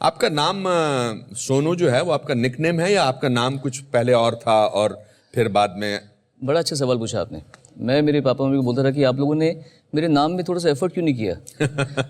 आपका नाम सोनू जो है वो आपका निकनेम है या आपका नाम कुछ पहले और था और फिर बाद में? बड़ा अच्छा सवाल पूछा आपने। मैं मेरे पापा मम्मी को बोलता था कि आप लोगों ने मेरे नाम में थोड़ा सा एफर्ट क्यों नहीं किया।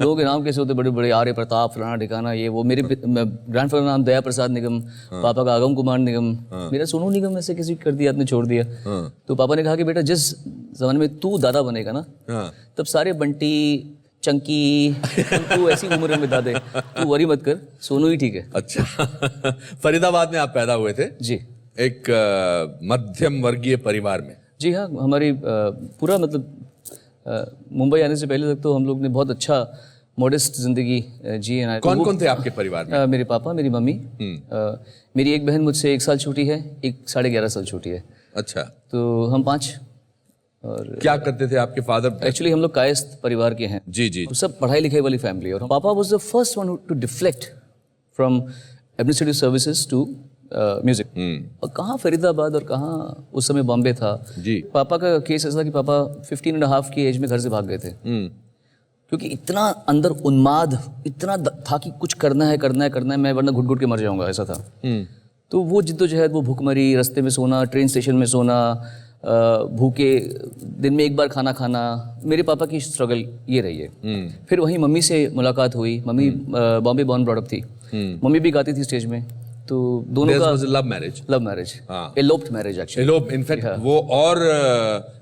लोगों के नाम कैसे होते बड़े बड़े, आर्य प्रताप, फलाना ठिकाना, ये वो। मेरे ग्रैंडफादर नाम दया प्रसाद निगम, पापा का आगम कुमार निगम, मेरा सोनू निगम ऐसे किसी कर दिया, आपने छोड़ दिया। तो पापा ने कहा कि बेटा जिस जमाने में तू दादा बनेगा ना, तब सारे बंटी चंकी तू ऐसी उम्र में दादे, तू वरी मत कर, सोनू ही ठीक है। अच्छा। फरीदाबाद में आप पैदा हुए थे जी। एक मध्यम वर्गीय परिवार में? जी हाँ, हमारी पूरा मतलब मुंबई आने से पहले तक तो हम लोग ने बहुत अच्छा मॉडेस्ट जिंदगी जी है। कौन कौन थे आपके परिवार में? मेरे पापा, मेरी मम्मी, मेरी एक बहन मुझसे 1 साल छोटी है, एक 11.5 साल छोटी है। अच्छा। तो हम 5। और क्या करते थे आपके फादर? एक्चुअली हम लोग कायस्थ परिवार के हैं। जी जी। सब पढ़ाई लिखाई वाली फैमिली। और पापा was the first one to deflect from administrative services to music. और कहाँ फरीदाबाद और कहाँ उस समय बॉम्बे था। जी। पापा का केस ऐसा था कि पापा 15.5 की एज में घर से भाग गए थे, क्योंकि इतना अंदर उन्माद इतना था कि कुछ करना है करना है करना है, मैं वरना घुट घुट के मर जाऊंगा, ऐसा था। तो वो जिद्दोजहद, वो भूखमरी, रास्ते में सोना, ट्रेन स्टेशन में सोना, भूखे, दिन में एक बार खाना खाना, मेरे पापा की स्ट्रगल ये रही है। फिर वहीं मम्मी से मुलाकात हुई। Mummy Bombay born brought up थी। मम्मी भी गाती थी स्टेज में। तो दोनों का love marriage, eloped marriage actually. Elope, in fact वो और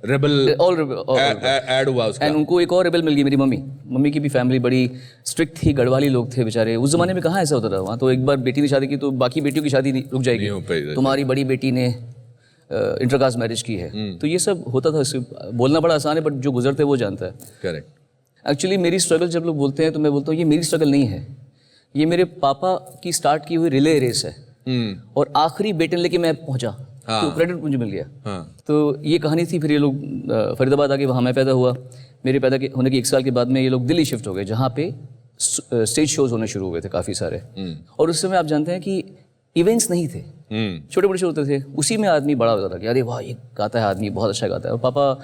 रेबल ऐड हुआ उसका। एंड उनको एक और रेबल मिल गई, मेरी मम्मी की भी फैमिली बड़ी स्ट्रिक्ट थी, गढ़वाली लोग थे बेचारे। उस जमाने में कहाँ ऐसा होता था, वहाँ तो एक बार बेटी ने शादी की तो बाकी बेटियों की शादी रुक जाएगी, तुम्हारी बड़ी बेटी ने इंटरकास्ट मैरिज की है। तो ये सब होता था। बोलना बड़ा आसान है, बट जो गुजरते वो जानता है। करेक्ट। एक्चुअली मेरी स्ट्रगल जब लोग बोलते हैं तो मैं बोलता हूँ ये मेरी स्ट्रगल नहीं है, ये मेरे पापा की स्टार्ट की हुई रिले रेस है। और आखिरी बेटन लेके मैं पहुंचा, तो क्रेडिट मुझे मिल गया। तो ये कहानी थी। फिर ये लोग फरीदाबाद आके, वहाँ मैं पैदा हुआ। मेरे पैदा होने के 1 साल के बाद में ये लोग दिल्ली शिफ्ट हो गए, जहाँ पे स्टेज शोज होने शुरू हुए थे काफ़ी सारे। और उस समय आप जानते हैं कि इवेंट्स नहीं थे, छोटे बड़े शो होते थे। उसी में आदमी बड़ा होता था कि अरे वाह ये गाता है आदमी, बहुत अच्छा गाता है। और पापा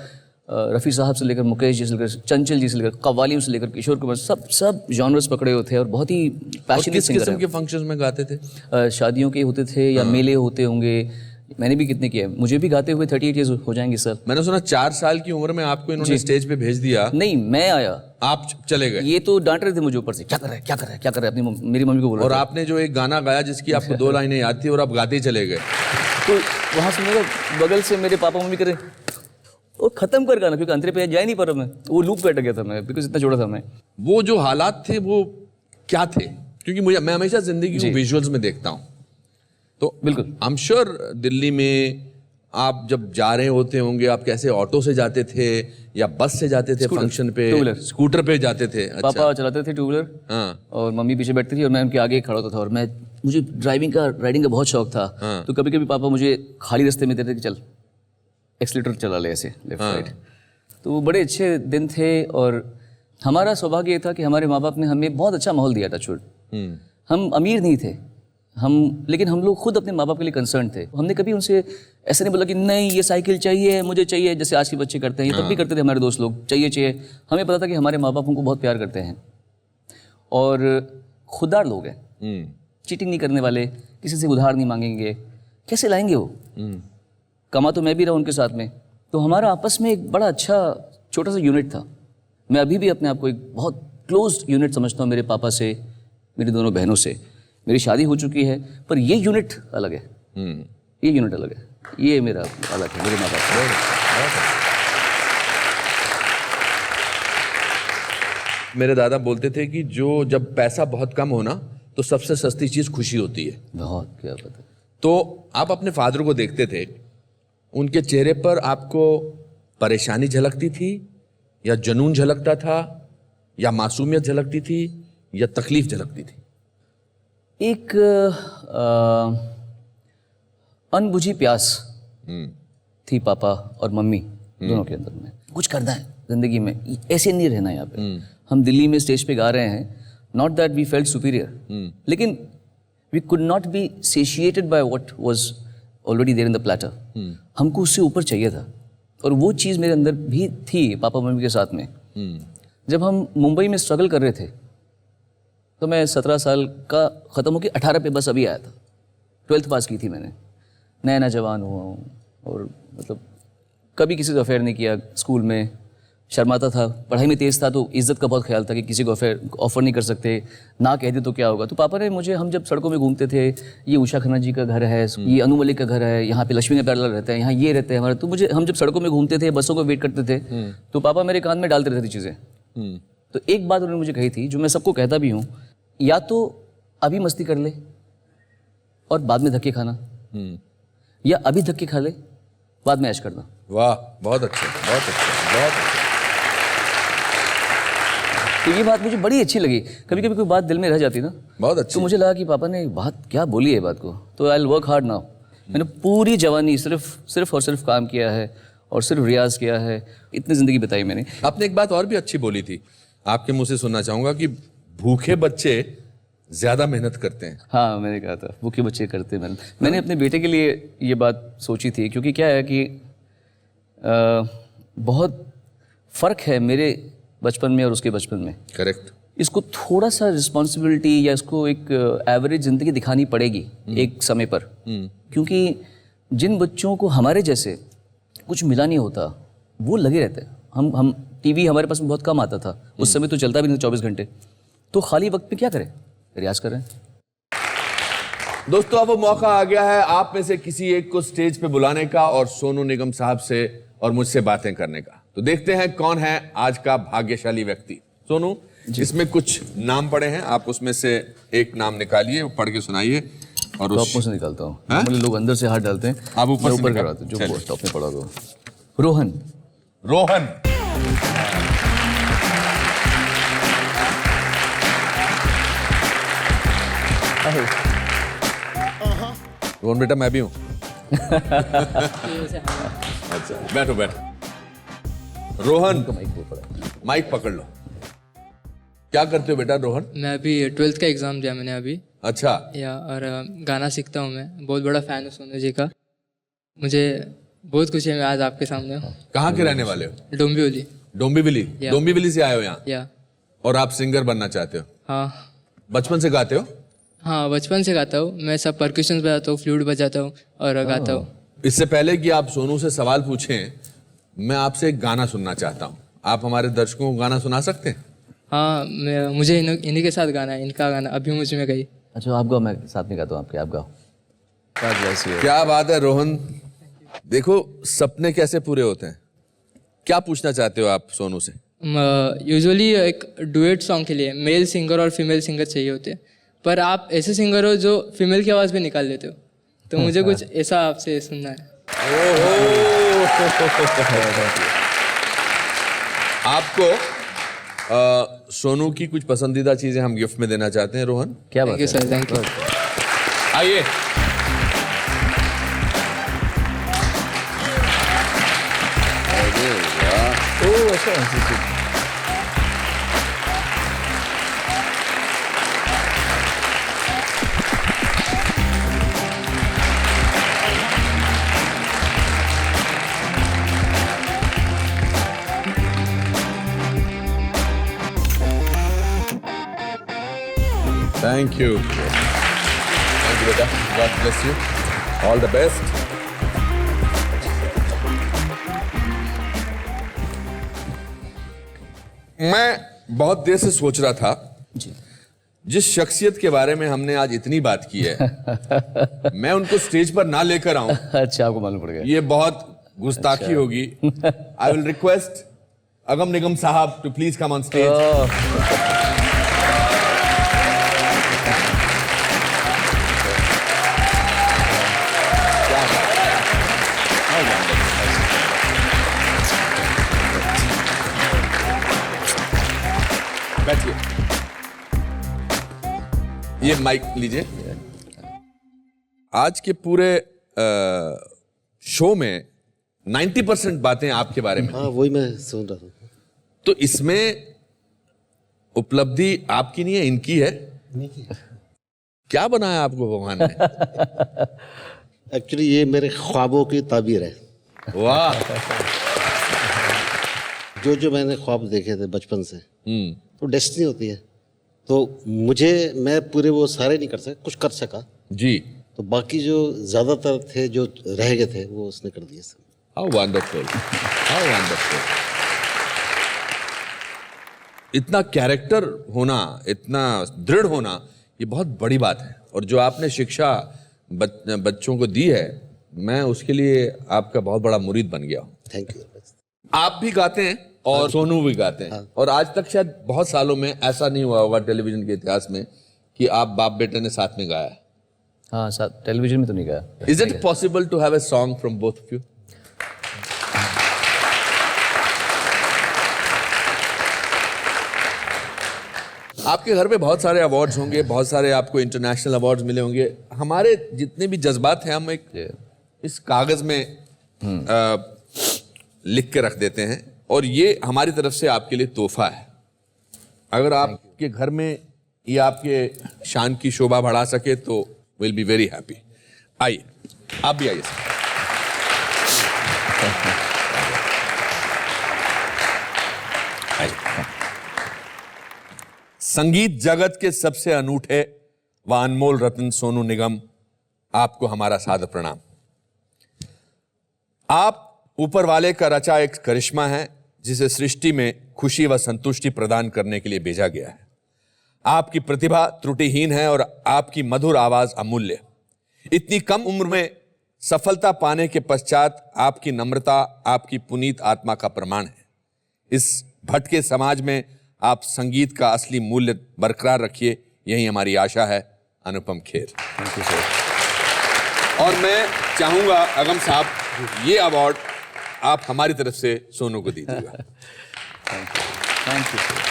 रफ़ी साहब से लेकर मुकेश जी से लेकर चंचल जी से लेकर कव्वालियों से लेकर किशोर कुमार, सब जॉनर्स पकड़े हुए थे और बहुत ही पैशनेट सिंगर। किस किस्म के फंक्शंस में गाते थे? शादियों के होते थे या मेले होते होंगे। मैंने भी कितने किए, मुझे भी गाते हुए 38 ईयर्स हो जाएंगे सर। मैंने सुना 4 साल की उम्र में आपको इन्होंने स्टेज पे भेज दिया। नहीं, मैं आया, आप चले गए। ये तो डांट रहे थे मुझे ऊपर से, क्या कर रहा है क्या कर रहा है क्या कर रहा है, अपनी मेरी मम्मी को बोला। और आपने जो एक गाना गाया जिसकी आपको 2 लाइनें याद थी और आप गाते ही चले गए। तो वहाँ से मेरे बगल से मेरे पापा मम्मी करे और खत्म कर गाना, क्योंकि अंतरे पे जा नहीं पा रहा मैं, वो लूप पे अटक गया था मैं, बिकॉज इतना छोटा था मैं। वो जो हालात थे वो क्या थे? क्योंकि मैं हमेशा जिंदगी को विजुअल्स में देखता हूँ, तो बिल्कुल आई एम श्योर दिल्ली में आप जब जा रहे होते होंगे, आप कैसे ऑटो से जाते थे या बस से जाते थे फंक्शन पे? स्कूटर पे जाते थे। अच्छा। पापा चलाते थे 2 व्हीलर। हाँ। और मम्मी पीछे बैठती थी और मैं उनके आगे खड़ा होता था। और मुझे राइडिंग का बहुत शौक था। हाँ। तो कभी कभी पापा मुझे खाली रास्ते में देते थे कि चल एक्सीलेटर चला ले, ऐसे लेफ्ट राइट। तो वो बड़े अच्छे दिन थे। और हमारा सौभाग्य ये था कि हमारे माँ बाप ने हमें बहुत अच्छा माहौल दिया, टचवुड। हम अमीर नहीं थे लेकिन हम लोग खुद अपने माँ बाप के लिए कंसर्न थे। हमने कभी उनसे ऐसा नहीं बोला कि नहीं ये साइकिल चाहिए, मुझे चाहिए, जैसे आज के बच्चे करते हैं। ये तब भी करते थे हमारे दोस्त लोग, चाहिए। हमें पता था कि हमारे माँ बाप हमको बहुत प्यार करते हैं और खुददार लोग हैं, चीटिंग नहीं करने वाले, किसी से उधार नहीं मांगेंगे। कैसे लाएंगे वो? कमा तो मैं भी रहा उनके साथ में। तो हमारा आपस में एक बड़ा अच्छा छोटा सा यूनिट था। मैं अभी भी अपने आप को एक बहुत क्लोज यूनिट समझता हूँ मेरे पापा से, मेरी दोनों बहनों से। मेरी शादी हो चुकी है, पर ये यूनिट अलग है। ये यूनिट अलग है, ये मेरा अलग है, मेरे माँ बाप। मेरे दादा बोलते थे कि जब पैसा बहुत कम हो ना, तो सबसे सस्ती चीज खुशी होती है। बहुत, क्या पता। तो आप अपने फादर को देखते थे, उनके चेहरे पर आपको परेशानी झलकती थी या जुनून झलकता था या मासूमियत झलकती थी या तकलीफ झलकती थी? एक अनबुझी प्यास थी पापा और मम्मी दोनों के अंदर में। कुछ करना है जिंदगी में, ऐसे नहीं रहना यहाँ पे। हम दिल्ली में स्टेज पे गा रहे हैं, not that we felt superior, लेकिन we could not be satiated by what was already there in the platter. हमको उससे ऊपर चाहिए था और वो चीज़ मेरे अंदर भी थी पापा मम्मी के साथ में। जब हम मुंबई में स्ट्रगल कर रहे थे, तो मैं 17 साल का ख़त्म होकर 18 पे बस अभी आया था। 12th पास की थी मैंने, नया नया जवान हुआ हूँ और मतलब कभी किसी से अफेयर नहीं किया। स्कूल में शर्माता था, पढ़ाई में तेज़ था तो इज़्ज़त का बहुत ख्याल था कि किसी को अफेयर ऑफ़र नहीं कर सकते, ना कह दे तो क्या होगा। तो पापा ने मुझे, हम जब सड़कों में घूमते थे, ये उषा खन्ना जी का घर है, ये अनु मलिक का घर है, यहाँ पे लक्ष्मी का प्याला रहता है, यहाँ ये रहते हैं हमारे, तो मुझे, हम जब सड़कों में घूमते थे, बसों को वेट करते थे, तो पापा मेरे कान में डालते रहते थे चीज़ें। तो एक बात उन्होंने मुझे कही थी जो मैं सबको कहता भी हूँ, या तो अभी मस्ती कर ले और बाद में धक्के खाना, या अभी धक्के खा ले बाद में ऐश करना। वाह, बहुत अच्छा, बहुत अच्छा, बहुत अच्छा। तो ये बात मुझे बड़ी अच्छी लगी। कभी कभी कोई बात दिल में रह जाती ना, बहुत अच्छी। तो मुझे लगा कि पापा ने बात क्या बोली है बात को, तो I will work hard now. मैंने पूरी जवानी सिर्फ और सिर्फ काम किया है और सिर्फ रियाज किया है, इतनी ज़िंदगी बताई मैंने। आपने एक बात और भी अच्छी बोली थी, आपके मुंह से सुनना चाहूंगा कि भूखे बच्चे ज्यादा मेहनत करते हैं। हाँ, मैंने कहा था भूखे बच्चे करते हैं मेहनत। मैंने अपने बेटे के लिए ये बात सोची थी, क्योंकि क्या है कि बहुत फ़र्क है मेरे बचपन में और उसके बचपन में। करेक्ट। इसको थोड़ा सा रिस्पॉन्सिबिलिटी या इसको एक एवरेज ज़िंदगी दिखानी पड़ेगी एक समय पर, क्योंकि जिन बच्चों को हमारे जैसे कुछ मिला नहीं होता वो लगे रहते हैं। हम टीवी हमारे पास में बहुत कम आता था उस समय, तो चलता भी नहीं था 24 घंटे, तो खाली वक्त में क्या करें, रियाज करें। दोस्तों, अब वो मौका आ गया है आप में से किसी एक को स्टेज पे बुलाने का और सोनू निगम साहब से और मुझसे बातें करने का। तो देखते हैं कौन है आज का भाग्यशाली व्यक्ति। सोनू, इसमें कुछ नाम पड़े हैं, आप उसमें से एक नाम निकालिए, पढ़ के सुनाइए। और टॉप से निकालता हूँ, मतलब लोग अंदर से हाथ डालते हैं, आप ऊपर करवाते हैं, जो टॉप में पड़ा होगा। रोहन। रोहन, रोहन बेटा मैं भी हूँ। अच्छा, बैठो बैठो। रोहन, माइक पकड़ लो। क्या करते हो बेटा रोहन? मैं अभी 12th का एग्ज़ाम दिया मैंने अभी। अच्छा। और गाना सीखता हूँ मैं, बहुत बड़ा फ़ैन हूँ सोनू जी का। मुझे बहुत खुशी है मैं आज आपके सामने हूँ। कहाँ के रहने वाले हो? डोंबिवली। डोंबिवली? डोंबिवली से आए हो यहाँ? या। और आप सिंगर बनना चाहते हो? हाँ। बचपन से गाते हो? हाँ, बचपन से गाता हूँ मैं, सब परक्यूशंस बजाता हूँ, फ्लूट बजाता हूँ और गाता हूँ। इससे पहले कि आप सोनू से सवाल पूछें, मैं आपसे एक गाना सुनना चाहता हूँ। आप हमारे दर्शकों को गाना सुना सकते हैं? हाँ, मुझे इन्हीं के साथ गाना है, इनका गाना अभी मुझ में गई। अच्छा, आप गाओ, मैं साथ में गाता हूँ आपके, आप गाओ। क्या बात है रोहन। देखो सपने कैसे पूरे होते हैं। क्या पूछना चाहते हो आप सोनू से? यूजुअली एक डुएट सॉन्ग के लिए मेल सिंगर और फीमेल सिंगर चाहिए होते हैं, पर आप ऐसे सिंगर हो जो फीमेल की आवाज़ भी निकाल लेते हो, तो मुझे कुछ ऐसा आपसे सुनना है। आपको सोनू की कुछ पसंदीदा चीजें हम गिफ्ट में देना चाहते हैं रोहन। क्या बात thank you sir, thank you. आइए। Thank you. Thank you, beta. God bless you. All the best. मैं बहुत देर से सोच रहा था जी, जिस शख्सियत के बारे में हमने आज इतनी बात की है मैं उनको स्टेज पर ना लेकर आऊं, अच्छा आपको मालूम पड़ गया। ये बहुत गुस्ताखी होगी। I will request Agam Nigam साहब to please come on stage. बैठिए, ये माइक लीजिए। आज के पूरे शो में 90% बातें आपके बारे में। हाँ, वही मैं सुन रहा था। तो इसमें उपलब्धि आपकी नहीं है, इनकी है। क्या बनाया आपको भगवान ने? एक्चुअली ये मेरे ख्वाबों की ताबीर है। वाह। जो मैंने ख्वाब देखे थे बचपन से, तो डेस्टिनी होती है, तो मैं पूरे वो सारे नहीं कर सका, कुछ कर सका। जी। तो बाकी जो ज़्यादातर थे जो रह गए थे वो उसने कर दिए सब। How wonderful, how wonderful. इतना कैरेक्टर होना, इतना दृढ़ होना, ये बहुत बड़ी बात है। और जो आपने शिक्षा बच्चों को दी है, मैं उसके लिए आपका बहुत बड़ा मुरीद बन गया हूँ। Thank you. आप भी गाते हैं और सोनू भी गाते हैं। और आज तक शायद बहुत सालों में ऐसा नहीं हुआ होगा टेलीविजन के इतिहास में कि आप बाप बेटे ने साथ में गाया है। हाँ, साथ टेलीविजन में तो नहीं गया। Is it possible to have a song from both of you? आपके घर पे बहुत सारे अवार्ड्स होंगे, बहुत सारे आपको इंटरनेशनल अवार्ड्स मिले होंगे। हमारे जितने भी जज्बात हैं हम एक इस कागज में लिख के रख देते हैं, और ये हमारी तरफ से आपके लिए तोहफा है। अगर आपके घर में ये आपके शान की शोभा बढ़ा सके तो विल बी वेरी हैप्पी। आइए, आप भी आइए सर। संगीत जगत के सबसे अनूठे व अनमोल रत्न सोनू निगम, आपको हमारा सादर प्रणाम। आप ऊपर वाले का रचा एक करिश्मा है जिसे सृष्टि में खुशी व संतुष्टि प्रदान करने के लिए भेजा गया है। आपकी प्रतिभा त्रुटिहीन है और आपकी मधुर आवाज अमूल्य। इतनी कम उम्र में सफलता पाने के पश्चात आपकी नम्रता आपकी पुनीत आत्मा का प्रमाण है। इस भटके समाज में आप संगीत का असली मूल्य बरकरार रखिए, यही हमारी आशा है। Anupam Kher. Thank you sir. और मैं चाहूंगा अगम साहब, ये अवार्ड आप हमारी तरफ से सोनू को दीजिएगा। Thank you sir.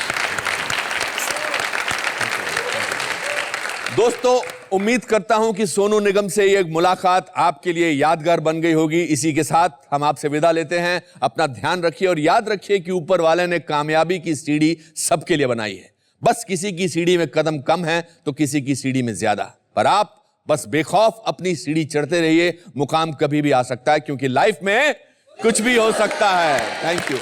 दोस्तों, उम्मीद करता हूं कि सोनू निगम से ये मुलाकात आपके लिए यादगार बन गई होगी। इसी के साथ हम आपसे विदा लेते हैं। अपना ध्यान रखिए और याद रखिए कि ऊपर वाले ने कामयाबी की सीढ़ी सबके लिए बनाई है। बस किसी की सीढ़ी में कदम कम है तो किसी की सीढ़ी में ज्यादा, पर आप बस बेखौफ अपनी सीढ़ी चढ़ते रहिए। मुकाम कभी भी आ सकता है, क्योंकि लाइफ में कुछ भी हो सकता है। Thank you.